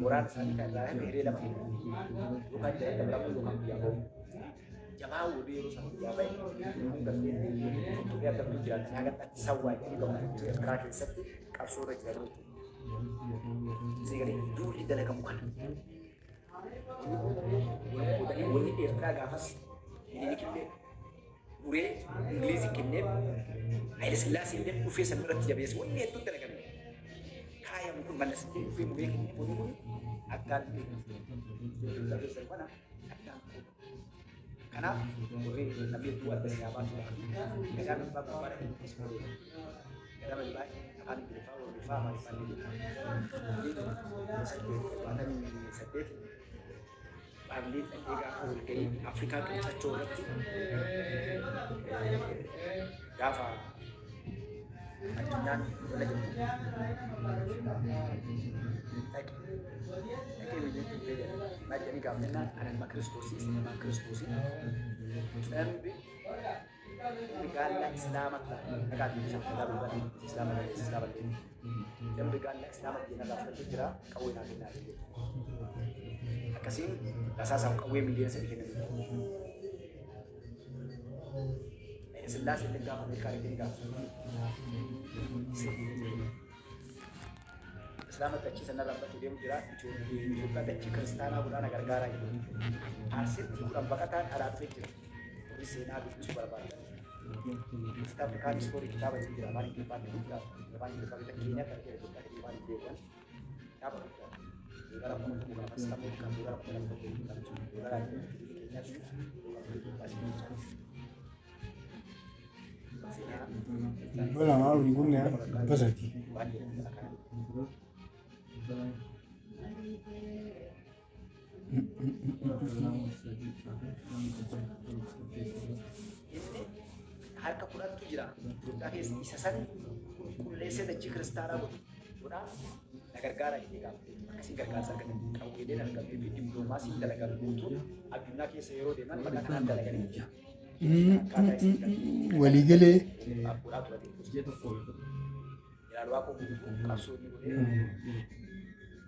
Orang sana kan lah beri lama ini. Bukan jadi dalam bukan biasa. Jamaah udah urusan biasa. Mungkin untuk dia tapi jangan agak sawah ini kalau itu terakhir satu kasur jadi. Sehingga itu di dalam kamu kan. Ini wani Irtra gafas. Ini kita ure Inggris kita. Air selasi ini ufes seberat ya biasa. Wani itu dalam kami. Kaya mungkin mana sih ufes mungkin pun akan tapi sebenarnya akan karena ure tapi buat bersama juga. Kita memang pada sekolah. Kita lebih baik akan difahamkan masih itu ada sedikit Bangladesh juga kayak Afrika kita coba Java akhirnya boleh lagi ini gambarnya ada makroskopi dan بقال إسلامك أكاد يشوف هذا بقول إسلام dan بقال إسلامك دينا لا فجرا كوينا بينا كسين أساسا كوي مليون سبيكين سلاسل تلقى أمريكا تلقى إسلام تأتي سنة لما تديم جرا juga تأتي كريستانا bulan negara itu hasil bulan bakatan ada fitri di sini ada super banyak kita berkali story kita bagi di mana kita kita kita kini terjadi kita di mana dia kan apa kita di dalam bukan pasta bukan di dalam kita cuma lagi kini Voilà, ma un ya pasati. Harka kurat tu jira, tapi isasan kulese da cikristara bu, bukan negara ini kan, kasih negara sarkan kau ini dan kau ini diplomasi dalam negara itu, adunya ke seyro dengan makanan dalam negara ini. Waligele. Akurat tu ada. Ya lu aku kasus ni boleh.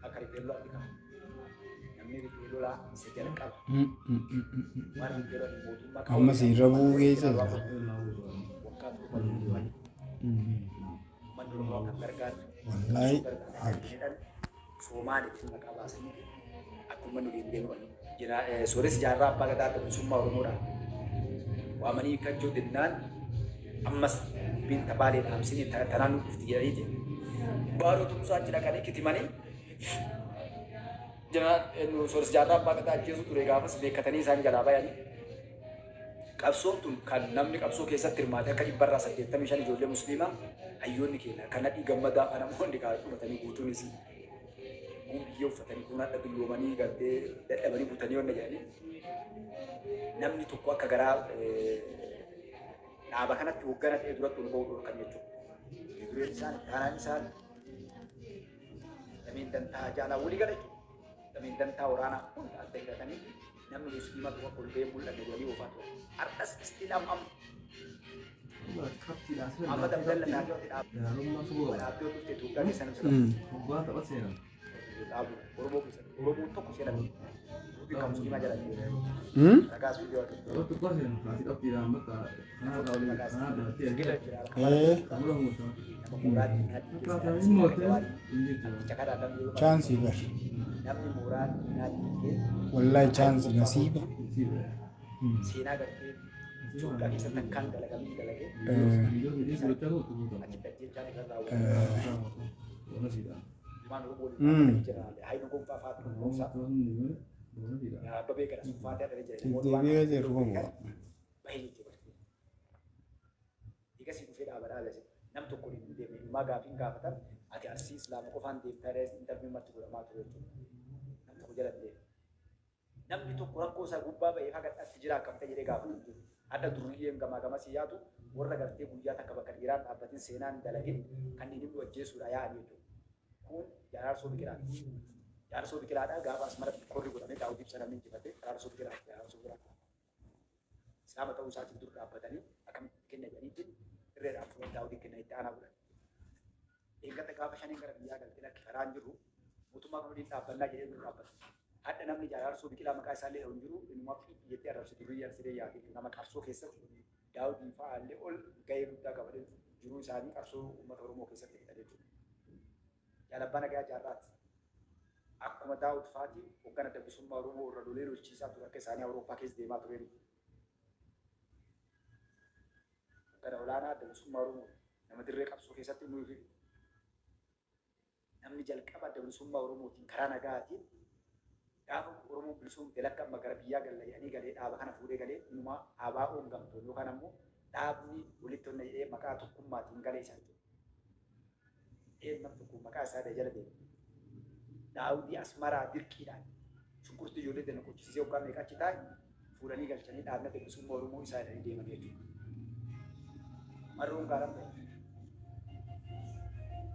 Akari belok ni kan. Namni belok lah sejarah kan. Mari belok ni bodoh mak. Amma si rabu gese. Wakat tu malu. Mandur mau kabarkan. Wallahi. Somali tu nak abas ni. Aku mandur ini belok. Jira sore sejarah apa kata tu semua orang. وأمني كجود النان أمس بنت بالي الأمسين تنانو افتياريتي بارو تمسا جنا كاني كتماني جنا إنه سورس جاتا بقى تاجيزو تريغا بس بكتني سان جلابا يعني كابسون تون كان نمني كابسون كيسا ترماتا كان يبرا سجدتا مشان جولة مسلمة أيوني كينا كان يجمدا أنا مهون دكار كمتني بوتوني سي بيو فتني كنا تبلوماني قدي تبلي بوتاني ونجاني namni tokko akka garaa dhaaba kanatti hoggana ta'e duratti ol ba'uu dhorkan jechuudha. Figureen isaan taanaan isaan lameen dantaa jaalaa walii gala jechuudha. Lameen dantaa waraanaa kun adda hidhatanii namni musliima tokko ol ba'ee mul'ate walii oofaa ture. Har'as istiin amma dabdalla taatee dhaabbee dhuftee Itoophiyaa keessaa nama jedhamu. Oromoo tokko jedhamu. Kamu muslimah jalan dia. Ragas video tu. Kalau tu kau sih, kasih tahu tidak maka karena tahu dia karena berarti yang kita kamu dah musuh. Murad Kalau semua tu ini tu. Cakap ada dulu. Chance ber. Nabi murad nanti. Wallahi chance nasiba. Sina kerti. Juga kita tekan dalam kami dalam ini. Jadi sudah tahu tu. Kita cari tahu. Mana tidak. Mana boleh jalan. Hai nunggu fafat nunggu sah. Mana tidak. Ya apa beker fafat ada jadi. Dia je rumah. Baik je. Jika si kufir abad ada sih. Nam tu kulit dia maga pingga kata. Ati arsi Islam ko fan di Paris interview matu gula matu itu. Nam tu jalan dia. Nam itu kurang ko sa gubba ba hagat atijira kam ta jere ga itu. Ada duriyem gama siyatu warra garte guyya ta kabakar Iran abatin senan dalagin kan ini wajje suraya itu. Kun jarar so bikiran. Jarar so bikiran ada ga pas marat korri gula ne daud ibsana min jibate jarar so bikiran jarar so bikiran. Selama tahu saat itu abatani akan kena jadi itu reda afro daud kena itu ana gula. Ingat ka fashion ngara biya gal tidak karan juru mootummaa kan waliin dhaabbannaa jedhee dura dhaabbata. Hadda namni jaaraarsoo biqilaa maqaa isaallee hin jiru inuma jettee arrabsi durii arsidee yaate nama qabsoo keessatti daawwiin fa'aallee ol gahee guddaa qabatee jiruu isaanii qabsoo uummata Oromoo keessatti hidha jechuudha. Jaalabbaa nagaa jaarraati. Akkuma daawwit fa'aati hoggana adda bilisummaa Oromoo irra lolee lolchiisaa ture akka isaanii Awurooppaa keessa deemaa tureeru. Hoggana olaanaa adda bilisummaa Oromoo nama dirree qabsoo keessatti nuyi namni jalqaba adda bilisummaa Oromootiin karaa nagaatiin gaafa Oromoo bilisummaa lakka amma gara biyyaa galanii galee dhaaba kana fuudhee galee inuma ABO'n gamtoon yookaan ammoo dhaabni walitti onna jedhee maqaa tokkummaatiin galee isaa jechuudha. Namni tokko maqaa isaa jala deema. Daawudii Asmaraa dirqiidhaan shunkurtii ijoollee dana qochisiisee yookaan meeqa achi taa'e fuudhanii galchanii dhaabna adda bilisummaa Oromoo isaa jedhanii deeman jechuudha. Marroon gaaraan ta'e.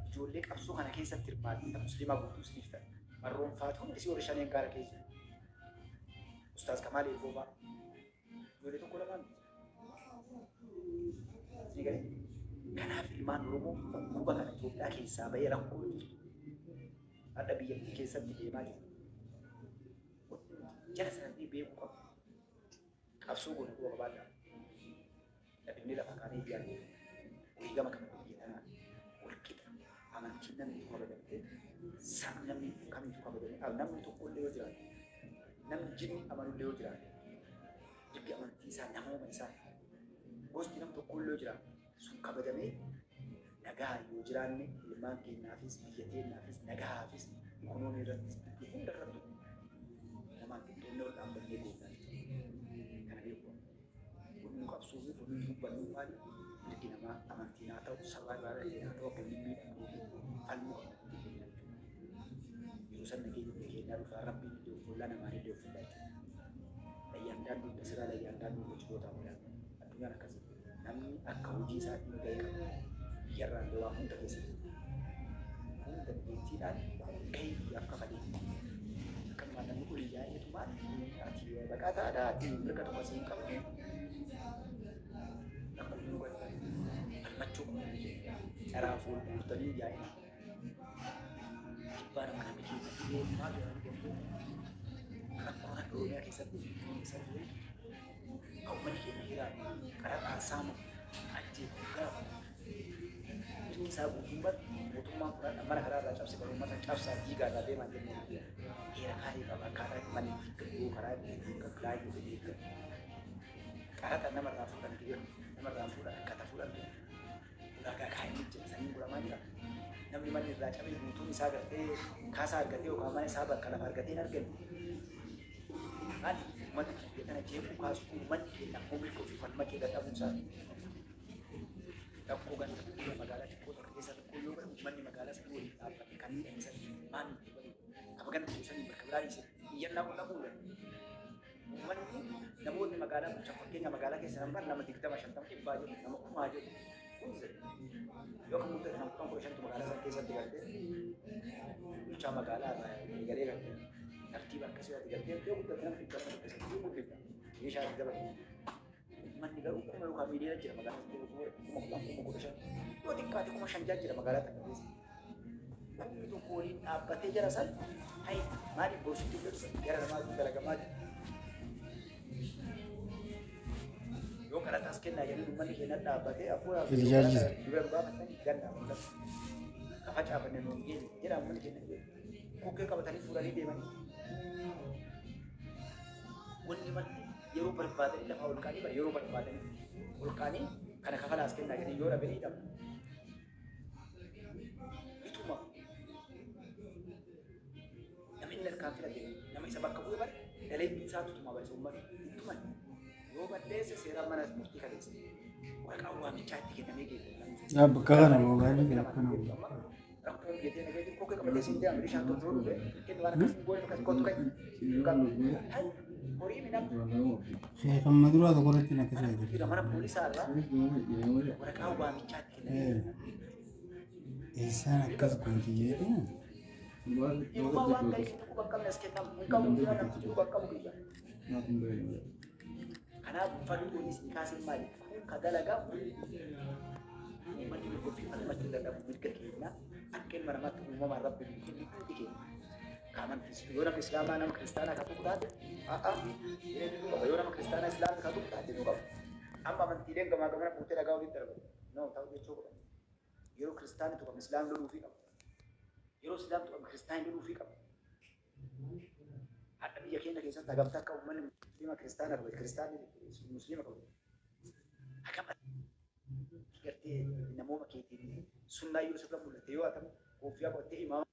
Ijoollee qabsoo kana keessatti hirmaatanii musliimaa guutuu isiniif ta'a. Marroon faatu hundi si warra shaneen gaara keessa. Ustaaz Kamaal Eebboofaa. Ijoollee tokko lamaan. Ni galee. Kanaaf ilmaan Oromoo dhukkuba kana Itoophiyaa keessaa bahee rakkoo jirtu. Adda biyyattii keessatti deemaa jiru. Jala sanatti beekuu qabu. Qabsoo goone quba qabaadhaa. Dhabinni lafa kaanii ijaaree walii gama kana biyya walqixa amantiin namni tokko kabajamtee saba namni kamiitu kabajamee namni tokko illee yoo jiraate namni jinni amanullee yoo jiraate jibbi amantii isaa namooma isaa gosti nam tokko illee yoo jiraate sun kabajamee nagaa yoo jiraanne ilmaan keenyaafis biyya keenyaafis nagaafis ikonoomii irrattis hunda irrattu namaan qixxoonnee ol dhaabbannee beeknaa kana beeku kun qabsuu fi kun dubbannuu maali mirgi namaa amantiin haa ta'u sabaa irraa haa ta'u akka inni miidhamuu fi falmuu yeroo san nageenya biyya keenyaa dhufaa rabbiin iddoo fuullaa namaa iddoo fuullaa jechuudha. Layyaan dunda siraa layyaan daanduu gochitoota mul'ata addunyaan akkasii namni akka hojii isaa dhimma ga'ee qabu biyyarraa illee waa hunda keessatti hunda dandeettiidhaan gahee akka falee akkanumaan namni olii yaa'eetu maal ati baqaa taa'aadhaa ati mirga tokko asii hin qabne akkuma nu godhan falmachuu caraa fuul guutanii yaa'e kibbaan akka namni keessatti maal jedhamu danda'u rakkoon akka Oromiyaa keessatti keessatti hawwani keenya jiraa karaa saama ajjeefu gaafa inni isaa guutummaatti mootummaan fudhadha mana karaa irraa cabse kan uummata cabsaa diigaa irraa deemaa jennee heera kaarii qaba akkaataa itti manni hiikkatu karaa itti kaklaayyuu fi hiikkatu qarata namarraa fuudhan dhiira namarraa fuudhan akkaataa fuudhan ulaagaa kaayanii jedhanii godhamaa jira namni manni irraa cabee guutuun isaa gartee kaasaa argatee yookaan mana isaa bakka lafa argatee hin arganne maali uummanni biyya kana jeequu kaasu uummanni keenya moobilka ofii falma kee gadhabuu isaati. Rakkoo ganda magaalaa xiqqoo tokko keessa tokko yoo godhamu uummanni magaalaa sana waliin dhaabbate kan miidhagsan maal nuti godhu kaba ganda keessanii bakka biraa dhiise iyyannaa qonna fuudhan. Uummanni namoonni magaalaa bulchan fakkeenya magaalaa keessa nama 20-50 dhibbaa jiru nama 1000 jiru yoo kan mudate nama 15 magaalaa sana keessatti galtee bulchaa magaalaa irraa galee galtee tartiiba akkasii galtee yoo guddate nama 100 keessatti yoo guddifta meeshaa itti dabalatu. Manni garuu kuma yookaan miidhagina jira magaalaa sana yoo xiqqaate kuma 5 jira magaalaa sana keessa. Kumni tokko waliin dhaabbatee jara san hayi maaliif boorsituu jedhu gara namaatu dalagamaa jira. Yoo kadhataas kennaa jedhanii uummanni keenya dhaabbatee afuura dura dhugaa fatanii gandaa mul'atu. Kafa caafannee nuun geesse jedha uummanni keenya kokkee qabatanii fuudhanii deemanii. Wanni malli yeroo barbaadanii lafa ol kaanii yeroo barbaadanii ol kaanii kana kafalaas kennaa jedhanii yoo dhabanii dhabu. Bituma namni harkaan filate nama isa bakka bu'ee bare dalee isaatu tuma bare uummanni bituma yoo balleesse seeraan mana murtii kaleessa waraqaa waamichaa itti kennamee geeffamu. Bakka kana moobaayilii akkana. Rakkoo biyya nageenyi kokkee qabatee siin deema bishaan tokko dhufe kennu waan akkasii goone akkasii kottu kai. Horii midhaan. Kan maduraa tokko irratti na keessa jira. Mana poolisaa irraa waraqaa waamichaa itti kennamee. Isaan akkas gooti jedhu. Ilma waan gaarii tokko bakka minas kennamu hin qabu biyya namti jiru bakka bu'uudha. Kanaaf uffanni kunis ni kaasee maali? Ka dalagaa uummanni tokko fi falmachuu dadhabu mirga keenya akka ilma namaatti uumamaan rabbi kennu hundi keenya. Amantii yoo nama Islaamaa nama Kiristaanaa kan tuqu taate inni qaba yoo nama Kiristaanaa Islaamaa kan tuqu taate qaba. Amma amantiileen gamaa gamana fuutee dhagaa walitti darbu. Noo ta'u jechuu qaba. Yeroo Kiristaanni tuqamu Islaamni loluufii qaba. Yeroo Islaamni tuqamu Kiristaanni loluufii qaba. Hadda biyya keenya keessatti hagamtaa akka uummanni Musliima Kiristaanaa qabu Kiristaanni Musliima qabu. Hagam gartee namooma keetiin sunnaa yoo sirra mul'ate yoo atamu koofiyyaa qottee imaama